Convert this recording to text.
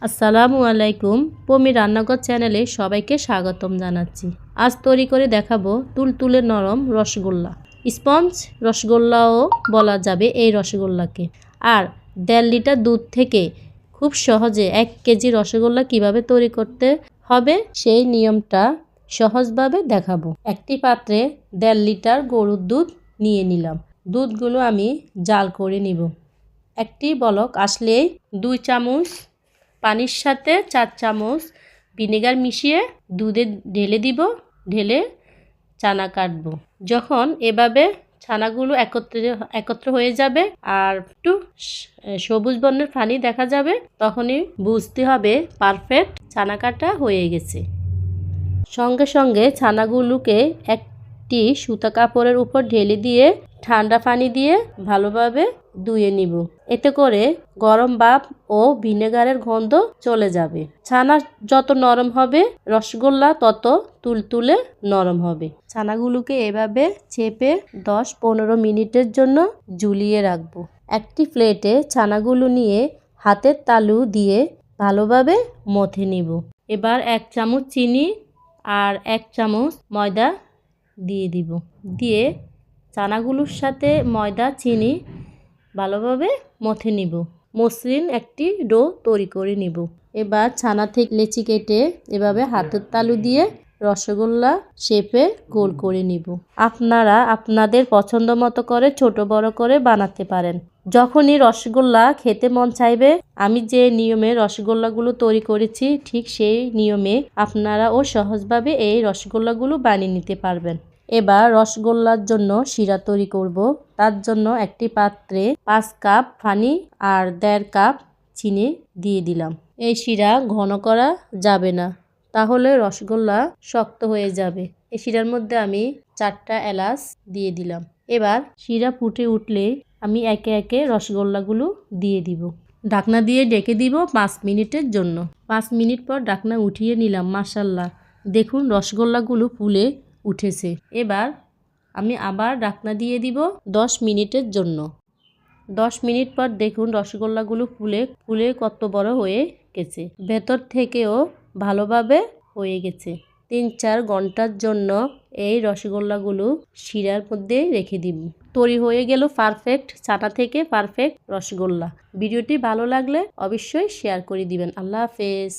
আসসালামু আলাইকুম। পমি রান্নাঘর চ্যানেলে সবাইকে স্বাগতম জানাচ্ছি। আজ তৈরি করে দেখাবো তুলতুলে নরম রসগোল্লা। স্পঞ্জ রসগোল্লাও বলা যাবে এই রসগোল্লাকে। আর 1.5 লিটার দুধ থেকে খুব সহজে 1 কেজি রসগোল্লা কিভাবে তৈরি করতে হবে সেই নিয়মটা সহজভাবে দেখাবো। একটি পাত্রে 1.5 লিটার গরুর দুধ নিয়ে নিলাম। দুধগুলো আমি জাল করে নিব। একটি বলক আসলেই 2 চামচ পানির সাথে 4 চামচ ভিনেগার মিশিয়ে দুধে ঢেলে দিব। ঢেলে ছানা কাটবো। যখন এভাবে ছানাগুলো একত্র হয়ে যাবে আর একটু সবুজ বর্ণের পানি দেখা যাবে, তখনই বুঝতে হবে পারফেক্ট ছানা কাটা হয়ে গেছে। সঙ্গে সঙ্গে ছানাগুলোকে একটি সুতা কাপড়ের উপর ঢেলে দিয়ে ঠান্ডা পানি দিয়ে ভালোভাবে ধুয়ে নিব। এতে করে গরম ভাপ ও ভিনেগারের গন্ধ চলে যাবে। ছানা যত নরম হবে রসগোল্লা তত তুলতুলে নরম হবে। ছানাগুলোকে এভাবে চেপে 10-15 মিনিটের জন্য ঝুলিয়ে রাখবো। একটি প্লেটে ছানাগুলো নিয়ে হাতের তালু দিয়ে ভালোভাবে মথে নিব। এবার 1 চামচ চিনি আর 1 চামচ ময়দা দিয়ে দিব। দিয়ে ছানাগুলোর সাথে ময়দা চিনি ভালোভাবে মথে নিব। মসৃণ একটি ডো তৈরি করে নিব। এবার ছানা থেকে লেচি কেটে এভাবে হাতের তালু দিয়ে রসগোল্লা শেপে গোল করে নিব। আপনারা আপনাদের পছন্দ মতো করে ছোট বড় করে বানাতে পারেন। যখনই রসগোল্লা খেতে মন চাইবে, আমি যে নিয়মে রসগোল্লাগুলো তৈরি করেছি ঠিক সেই নিয়মে আপনারাও সহজভাবে এই রসগোল্লাগুলো বানিয়ে নিতে পারবেন। এবার রসগোল্লার জন্য শিরা তৈরি করব। তার জন্য একটি পাত্রে 5 কাপ পানি আর 1.5 কাপ চিনি দিয়ে দিলাম। এই শিরা ঘন করা যাবে না, তাহলে রসগোল্লা শক্ত হয়ে যাবে। এই শিরার মধ্যে আমি 4টা এলাচ দিয়ে দিলাম। এবার শিরা ফুটে উঠলে আমি একে একে রসগোল্লাগুলো দিয়ে দিব। ঢাকনা দিয়ে ঢেকে দিব 5 মিনিটের জন্য। 5 মিনিট পর ঢাকনা উঠিয়ে নিলাম। মাশাআল্লাহ, দেখুন রসগোল্লাগুলো ফুলে উঠেছে। এবার আমি আবার ঢাকনা দিয়ে দিব 10 মিনিটের জন্য। 10 মিনিট পর দেখুন রসগোল্লাগুলো ফুলে কত বড় হয়ে গেছে। ভেতর থেকেও ভালোভাবে হয়ে গেছে। 3-4 ঘন্টার জন্য এই রসগোল্লাগুলো শিরার মধ্যে রেখে দিব। তৈরি হয়ে গেল পারফেক্ট ছানা থেকে পারফেক্ট রসগোল্লা। ভিডিওটি ভালো লাগলে অবশ্যই শেয়ার করে দিবেন। আল্লাহ হাফেজ।